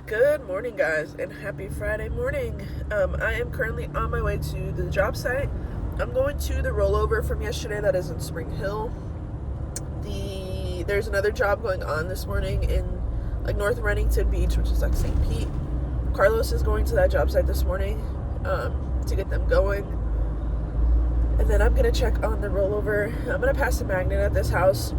Good morning, guys, and happy Friday morning. I am currently on my way to the job site. I'm going to the rollover from yesterday that is in Spring Hill. There's another job going on this morning in North Renington Beach, which is St. Pete. Carlos is going to that job site this morning to get them going. And then I'm going to check on the rollover. I'm going to pass a magnet at this house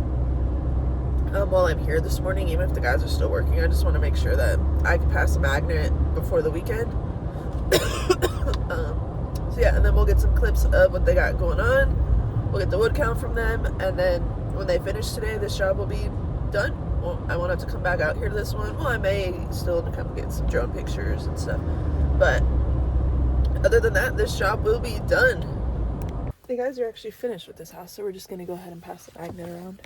while I'm here this morning, even if the guys are still working. I just want to make sure that I can pass a magnet before the weekend. So yeah, and then we'll get some clips of what they got going on. We'll get the wood count from them, and then when they finish today, this job will be done. Well, I won't have to come back out here to this one. Well, I may still come get some drone pictures and stuff, but other than that, this job will be done. The guys are actually finished with this house, so we're just going to go ahead and pass the magnet around.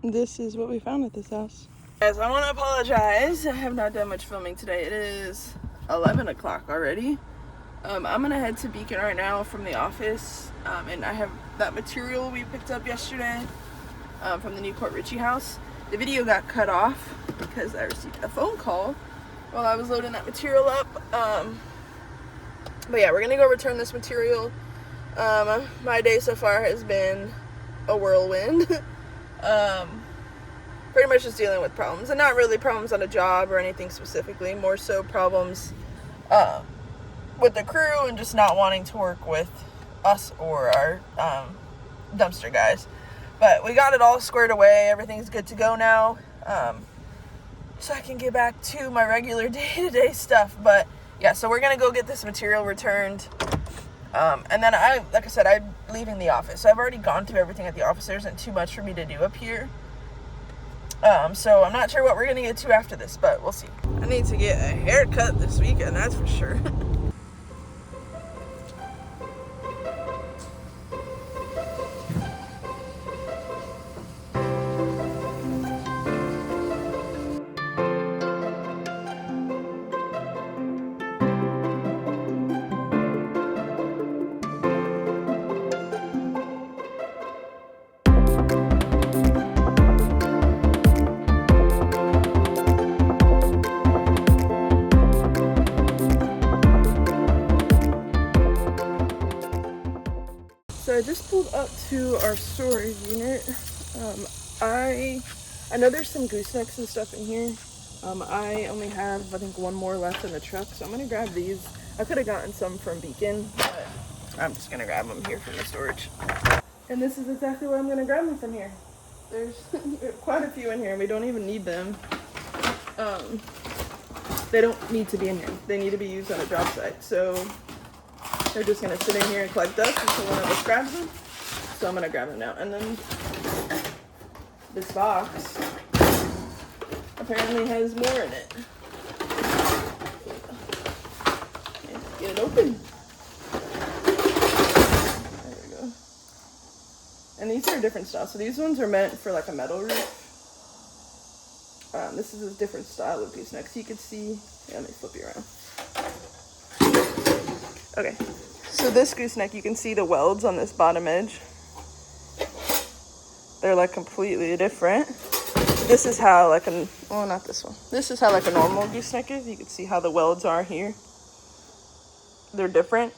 This is what we found at this house. Guys, I want to apologize. I have not done much filming today. It is 11 o'clock already. I'm going to head to Beacon right now from the office. And I have that material we picked up yesterday from the Newport Richie house. The video got cut off because I received a phone call while I was loading that material up. But yeah, we're going to go return this material. My day so far has been a whirlwind. Pretty much just dealing with problems, and not really problems on a job or anything specifically, more so problems with the crew and just not wanting to work with us or our dumpster guys. But we got it all squared away. Everything's good to go now, so I can get back to my regular day-to-day stuff. But yeah, so we're gonna go get this material returned, and then like I said, I'm leaving the office. So I've already gone through everything at the office. There isn't too much for me to do up here. So I'm not sure what we're gonna get to after this, but we'll see. I need to get a haircut this weekend, that's for sure. So I just pulled up to our storage unit. I know there's some goosenecks and stuff in here. I only have, I think, one more left in the truck, so I'm gonna grab these. I could have gotten some from Beacon, but I'm just gonna grab them here from the storage. And this is exactly where I'm gonna grab them from here. There's quite a few in here, and we don't even need them. They don't need to be in here. They need to be used on a job site. So they're just gonna sit in here and collect dust until one of us grabs them. So I'm gonna grab them now. And then this box apparently has more in it. Let's get it open. There we go. And these are different styles. So these ones are meant for like a metal roof. This is a different style of gooseneck. So you can see, yeah, let me flip you around. Okay, so this gooseneck, you can see the welds on this bottom edge. They're like completely different. This is how like not this one. This is how like a normal gooseneck is. You can see how the welds are here. They're different.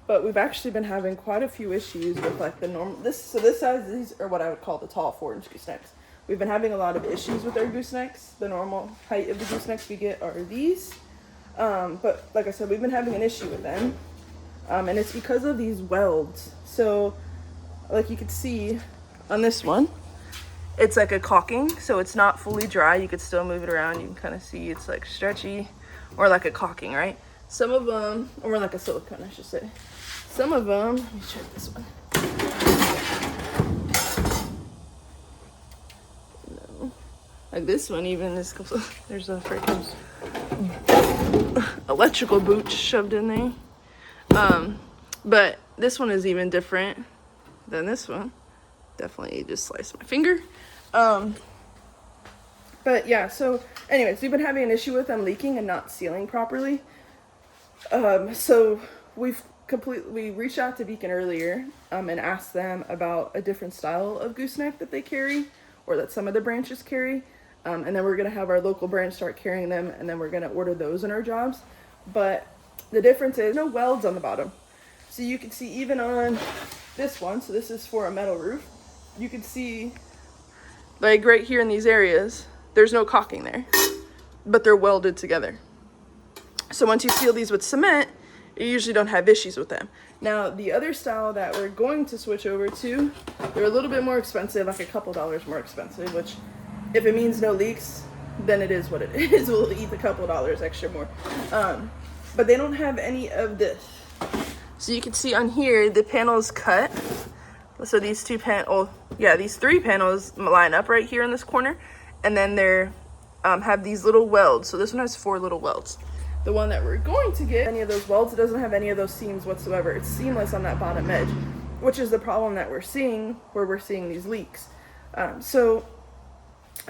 But we've actually been having quite a few issues with like the normal, this size, these are what I would call the tall 4-inch goosenecks. We've been having a lot of issues with our goosenecks. The normal height of the goosenecks we get are these. But like I said, we've been having an issue with them. And it's because of these welds. So like you could see on this one, it's like a caulking. So it's not fully dry. You could still move it around. You can kind of see it's like stretchy or like a caulking, right? Some of them, or like a silicone, I should say. Some of them, let me check this one. No. Like this one even is, there's a freaking electrical boot shoved in there. But this one is even different than this one. Definitely just sliced my finger. But yeah, so anyways, we've been having an issue with them leaking and not sealing properly. So we reached out to Beacon earlier and asked them about a different style of gooseneck that they carry, or that some of the branches carry. And then we're going to have our local branch start carrying them, and then we're going to order those in our jobs. But the difference is no welds on the bottom. So you can see even on this one, so this is for a metal roof, you can see like right here in these areas, there's no caulking there, but they're welded together. So once you seal these with cement, you usually don't have issues with them. Now, the other style that we're going to switch over to, they're a little bit more expensive, like a couple dollars more expensive, which if it means no leaks, then it is what it is. We'll eat a couple dollars extra more. But they don't have any of this. So you can see on here, the panel's cut. So these these 3 panels line up right here in this corner. And then they're have these little welds. So this one has 4 little welds. The one that we're going to get, any of those welds, it doesn't have any of those seams whatsoever. It's seamless on that bottom edge, which is the problem that we're seeing, where we're seeing these leaks. We're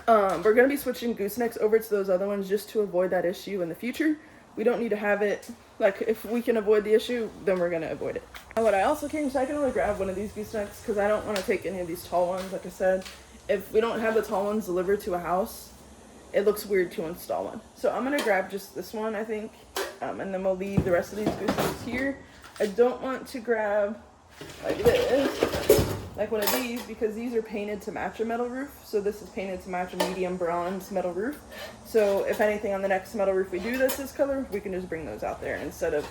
going to be switching goosenecks over to those other ones just to avoid that issue in the future. We don't need to have it, like, if we can avoid the issue, then we're going to avoid it. What I also came, so I can only grab one of these goosenecks because I don't want to take any of these tall ones. Like I said, if we don't have the tall ones delivered to a house, it looks weird to install one. So I'm going to grab just this one, I think, and then we'll leave the rest of these goosenecks here. I don't want to grab like this, like one of these, because these are painted to match a metal roof. So this is painted to match a medium bronze metal roof. So if anything on the next metal roof we do that's this color, we can just bring those out there instead of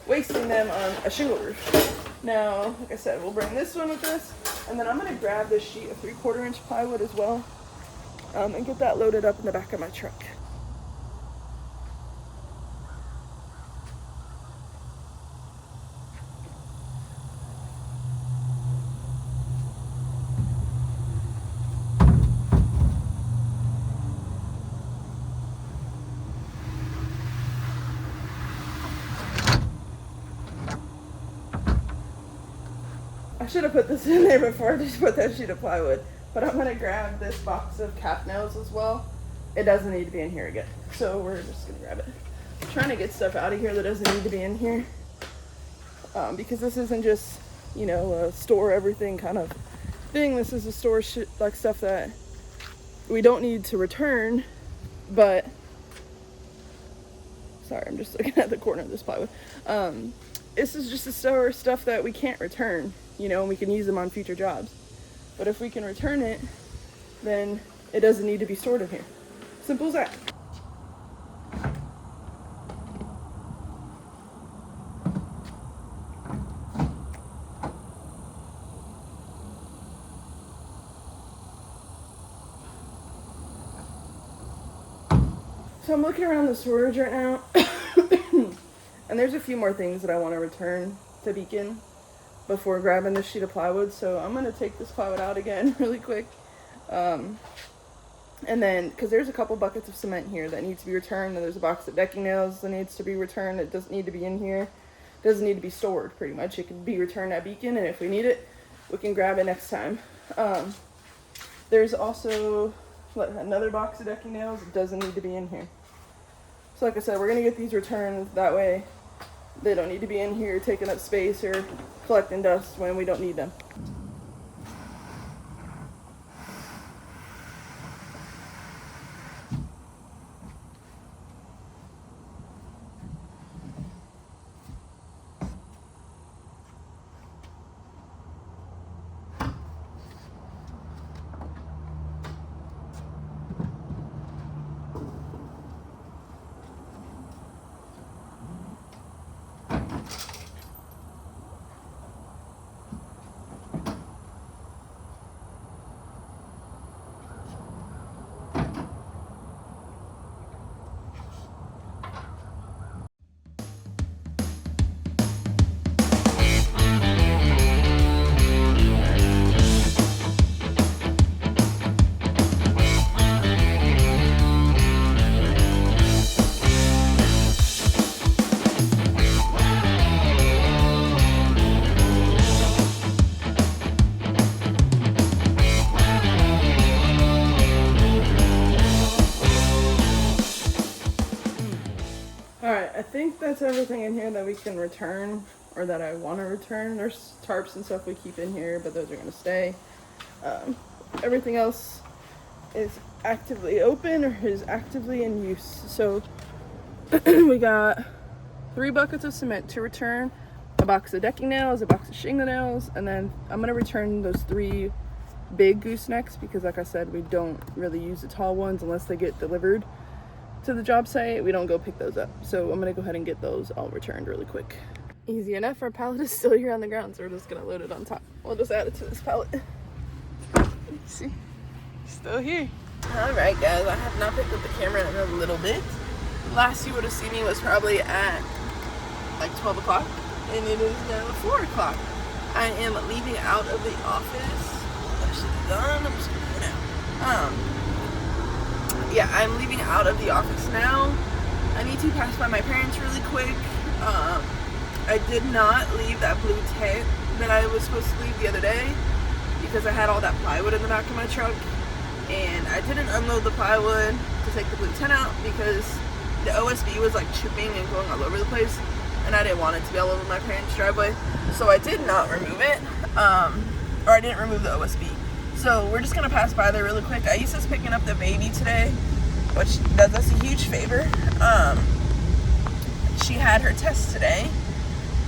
wasting them on a shingle roof. Now, like I said, we'll bring this one with us, and then I'm going to grab this sheet of 3/4 inch plywood as well, and get that loaded up in the back of my truck. I should have put this in there before I just put that sheet of plywood, but I'm gonna grab this box of cap nails as well. It doesn't need to be in here again, so we're just gonna grab it. I'm trying to get stuff out of here that doesn't need to be in here, because this isn't just, you know, a store everything kind of thing. This is a store like stuff that we don't need to return, but sorry, I'm just looking at the corner of this plywood. This is just a store stuff that we can't return, you know, and we can use them on future jobs. But if we can return it, then it doesn't need to be stored in here. Simple as that. So I'm looking around the storage right now, and there's a few more things that I want to return to Beacon before grabbing this sheet of plywood. So I'm going to take this plywood out again really quick. And then, because there's a couple buckets of cement here that needs to be returned, and there's a box of decking nails that needs to be returned. It doesn't need to be in here. It doesn't need to be stored, pretty much. It can be returned at Beacon, and if we need it, we can grab it next time. There's also another box of decking nails. It doesn't need to be in here. So like I said, we're going to get these returned. That way they don't need to be in here taking up space or collecting dust when we don't need them. Alright, I think that's everything in here that we can return, or that I want to return. There's tarps and stuff we keep in here, but those are going to stay. Everything else is actively open or is actively in use. So we got 3 buckets of cement to return, a box of decking nails, a box of shingle nails, and then I'm going to return those 3 big goosenecks because, like I said, we don't really use the tall ones unless they get delivered to the job site. We don't go pick those up. So I'm going to go ahead and get those all returned really quick. Easy enough. Our pallet is still here on the ground, so we're just going to load it on top. We'll just add it to this pallet. See? Still here. Alright guys, I have not picked up the camera in a little bit. Last you would have seen me was probably at like 12 o'clock, and it is now 4 o'clock. I am leaving out of the office. That shit is done. I'm just gonna go now. Yeah, I'm leaving out of the office now. I need to pass by my parents really quick. I did not leave that blue tent that I was supposed to leave the other day because I had all that plywood in the back of my truck, and I didn't unload the plywood to take the blue tent out because the OSB was like chipping and going all over the place, and I didn't want it to be all over my parents' driveway, so I did not remove it, or I didn't remove the OSB. So we're just gonna pass by there really quick. Aissa's picking up the baby today, which does us a huge favor. She had her test today,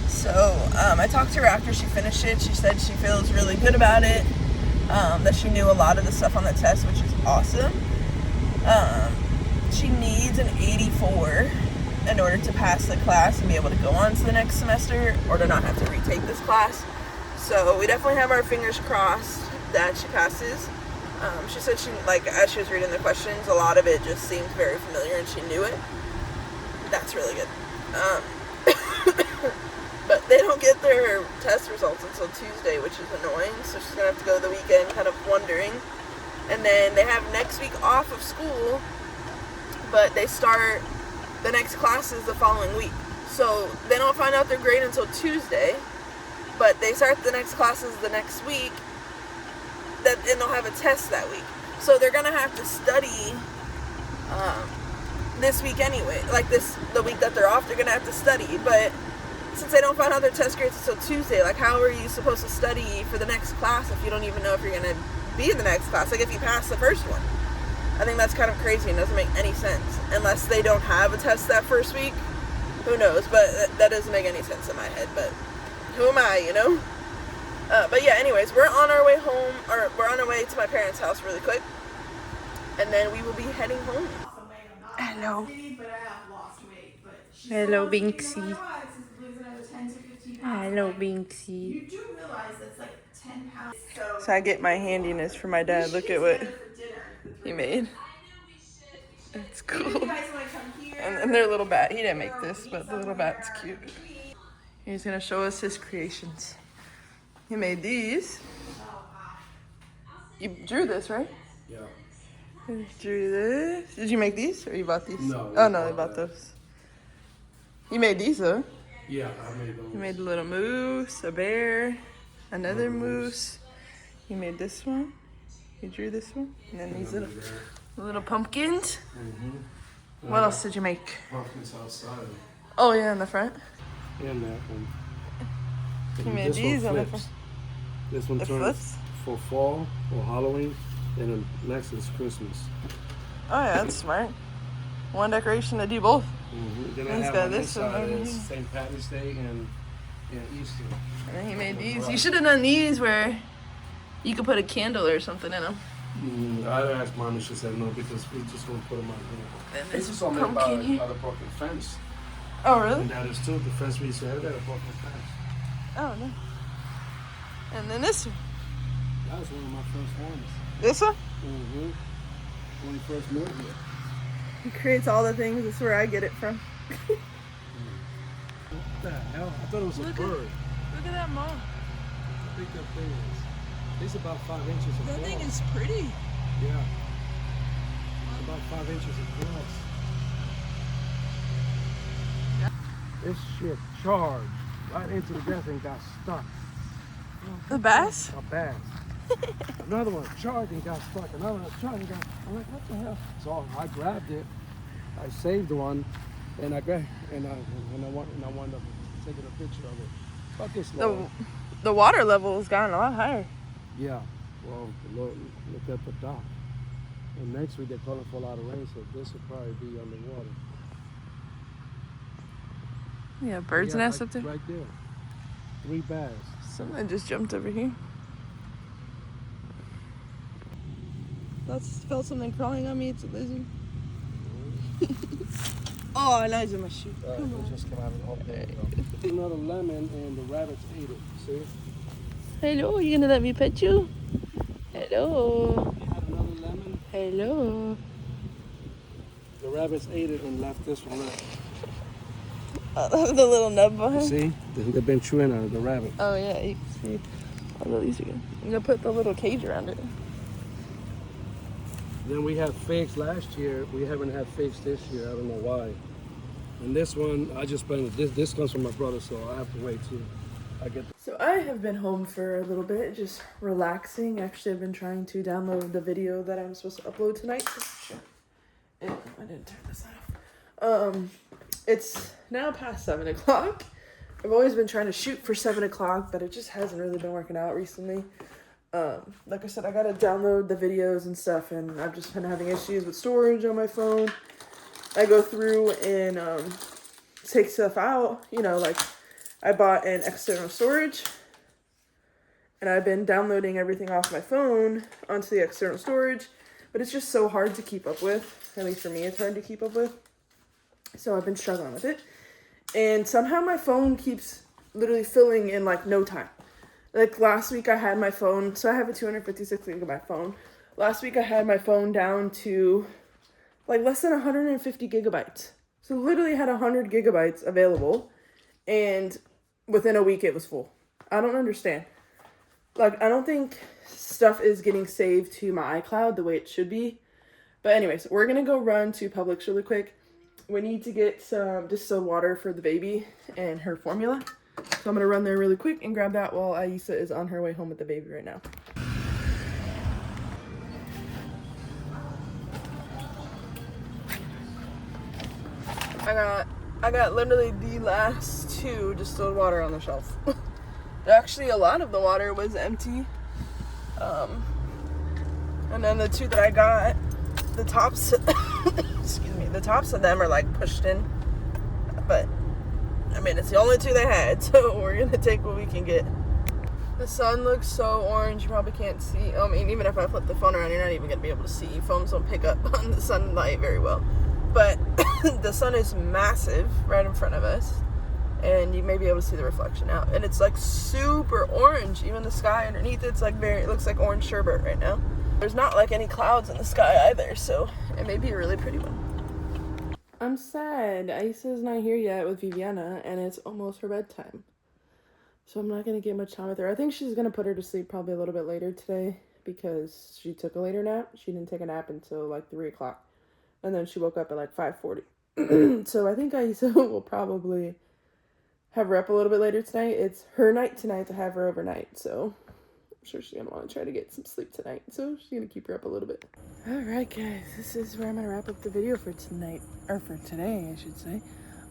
so I talked to her after she finished it. She said she feels really good about it, that she knew a lot of the stuff on the test, which is awesome. She needs an 84 in order to pass the class and be able to go on to the next semester, or to not have to retake this class. So we definitely have our fingers crossed that she passes. She said she, like, as she was reading the questions, a lot of it just seemed very familiar and she knew it. That's really good. But they don't get their test results until Tuesday, which is annoying, so she's gonna have to go the weekend kind of wondering. And then they have next week off of school, but they start the next classes the following week. So they don't find out their grade until Tuesday, but they start the next classes the next week, and they'll have a test that week. So they're gonna have to study this week anyway. Like the week that they're off, they're gonna have to study. But since they don't find out their test grades until Tuesday, like, how are you supposed to study for the next class if you don't even know if you're gonna be in the next class? Like, if you pass the first one, I think that's kind of crazy and doesn't make any sense unless they don't have a test that first week. Who knows? But that doesn't make any sense in my head. But who am I, you know? But yeah, anyways, we're on our way home, or we're on our way to my parents' house really quick, and then we will be heading home. Hello. Hello, Binksy. Hello, Binksy. So I get my handiness from my dad. Look at what he made. It's cool. And their little bat. He didn't make this, but the little bat's cute. He's gonna show us his creations. He made these. You drew this, right? Yeah. You drew this. Did you make these, or you bought these? No. Oh no, they bought those. You made these though. Yeah, I made those. You made a little moose, a bear, another moose. You made this one. You drew this one, and then these little pumpkins. Mm-hmm. What else did you make? Pumpkins outside. Oh yeah, in the front. And that one. You made these on the front. This one It turns flips? for fall or Halloween, and then next is Christmas. Oh yeah, that's smart. One decoration to do both. Mm-hmm. Then I He's have got on this one over here. St. Patrick's Day and Easter. And then he made these. You should have done these where you could put a candle or something in them. I asked Mom, and she said no because we just gonna put them on here. And This this is all made by pumpkin here. a broken fence. Oh really? And that is too the fence we used to have. That a broken fence. Oh no. And then this one. That was one of my first ones. This one? Mm-hmm. When we first moved here. He creates all the things. That's where I get it from. What the hell? I thought it was a bird. Look at that moth. How big that thing is. It's about 5 inches across. That thing is pretty. Yeah. About 5 inches across. Yeah. This shit charged right into the death and got stuck. The bass? A bass. Another one charged and got stuck. Another one charged and got. I'm like, what the hell? So I grabbed it. I saved one, And I grabbed, and I wound up taking a picture of it. Fucking slow. The water level has gotten a lot higher. Yeah. Well, look at the dock. And next week they're calling for a lot of rain, so this will probably be underwater. Yeah, bird's nest up there. Right there. 3 bass. Someone just jumped over here. That's felt something crawling on me. It's a lizard. Oh, nice in my shoe. It just came out of the home. It's another lemon, and the rabbits ate it. See? Hello, you gonna let me pet you? Hello. You had another lemon. Hello. The rabbits ate it and left this one out. The little nub behind. See? They've been chewing on it, the rabbit. Oh yeah, you can see. Oh, these are good. I'm gonna put the little cage around it. Then we had figs last year. We haven't had figs this year. I don't know why. And this one, I just planted. This comes from my brother, so I have to wait till I get. So I have been home for a little bit, just relaxing. Actually, I've been trying to download the video that I'm supposed to upload tonight. I didn't turn this off. It's now past 7 o'clock. I've always been trying to shoot for 7 o'clock, but it just hasn't really been working out recently. Like I said, I gotta download the videos and stuff, and I've just been having issues with storage on my phone. I go through and take stuff out, you know, like I bought an external storage, and I've been downloading everything off my phone onto the external storage, but it's just so hard to keep up with. At least for me, it's hard to keep up with. So I've been struggling with it. And somehow my phone keeps literally filling in like no time. Like last week I had my phone, so I have a 256 gigabyte phone. Last week I had my phone down to like less than 150 gigabytes. So literally had 100 gigabytes available, and within a week it was full. I don't understand. Like, I don't think stuff is getting saved to my iCloud the way it should be. But anyways, we're gonna go run to Publix really quick. We need to get some distilled water for the baby and her formula. So I'm gonna run there really quick and grab that while Aisa is on her way home with the baby right now. I got literally the last 2 distilled water on the shelf. Actually, a lot of the water was empty. And then the 2 that I got, the tops, excuse me, the tops of them are like pushed in. But I mean, it's the only 2 they had, so we're gonna take what we can get. The sun looks so orange, you probably can't see. I mean, even if I flip the phone around, you're not even gonna be able to see. Phones don't pick up on the sunlight very well. But the sun is massive right in front of us, and you may be able to see the reflection out. And it's like super orange. Even the sky underneath it's like it looks like orange sherbet right now. There's not like any clouds in the sky either, so it may be a really pretty one. I'm sad. Aisa's not here yet with Viviana, and it's almost her bedtime. So I'm not going to get much time with her. I think she's going to put her to sleep probably a little bit later today because she took a later nap. She didn't take a nap until like 3 o'clock. And then she woke up at like 5:40. So I think Aisa will probably have her up a little bit later tonight. It's her night tonight to have her overnight. So I'm sure she's going to want to try to get some sleep tonight. So she's going to keep her up a little bit. Alright guys, this is where I'm going to wrap up the video for tonight. Or for today, I should say.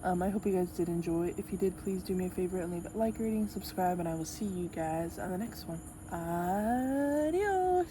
I hope you guys did enjoy. If you did, please do me a favor and leave a like, rating, subscribe, and I will see you guys on the next one. Adios!